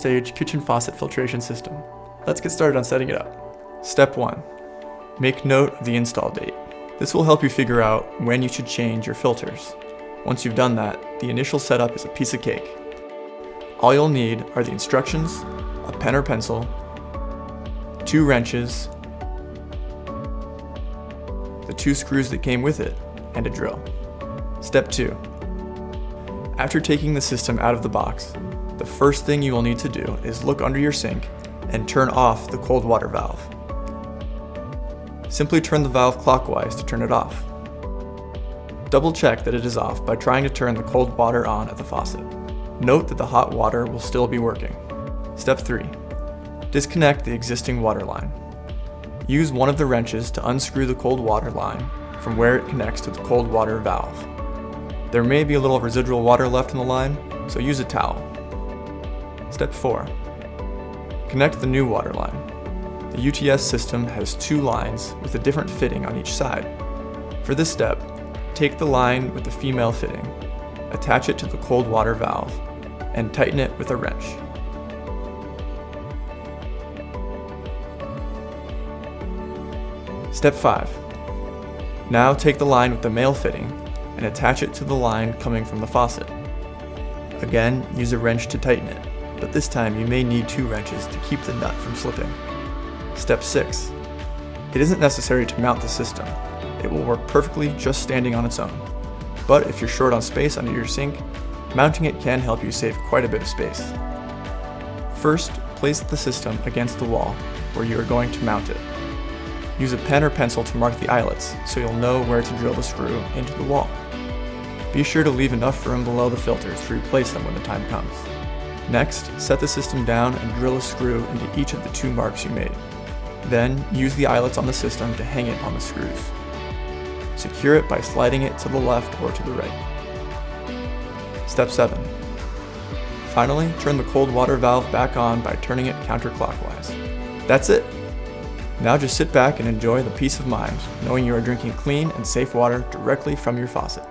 single-stage kitchen faucet filtration system. Let's get started on setting it up. Step 1. Make note of the install date. This will help you figure out when you should change your filters. Once you've done that, the initial setup is a piece of cake. All you'll need are the instructions, a pen or pencil, 2 wrenches, the 2 screws that came with it, and a drill. Step 2. After taking the system out of the box, the first thing you will need to do is look under your sink and turn off the cold water valve. Simply turn the valve clockwise to turn it off. Double check that it is off by trying to turn the cold water on at the faucet. Note that the hot water will still be working. Step 3. Disconnect the existing water line. Use one of the wrenches to unscrew the cold water line from where it connects to the cold water valve. There may be a little residual water left in the line, so use a towel. Step 4. Connect the new water line. The UTS system has 2 lines with a different fitting on each side. For this step, take the line with the female fitting, attach it to the cold water valve, and tighten it with a wrench. Step 5. Now take the line with the male fitting and attach it to the line coming from the faucet. Again, use a wrench to tighten it, but this time you may need 2 wrenches to keep the nut from slipping. Step 6. It isn't necessary to mount the system. It will work perfectly just standing on its own. But if you're short on space under your sink, mounting it can help you save quite a bit of space. First, place the system against the wall where you are going to mount it. Use a pen or pencil to mark the eyelets so you'll know where to drill the screw into the wall. Be sure to leave enough room below the filters to replace them when the time comes. Next, set the system down and drill a screw into each of the 2 marks you made. Then, use the eyelets on the system to hang it on the screws. Secure it by sliding it to the left or to the right. Step 7. Finally, turn the cold water valve back on by turning it counterclockwise. That's it! Now just sit back and enjoy the peace of mind, knowing you are drinking clean and safe water directly from your faucet.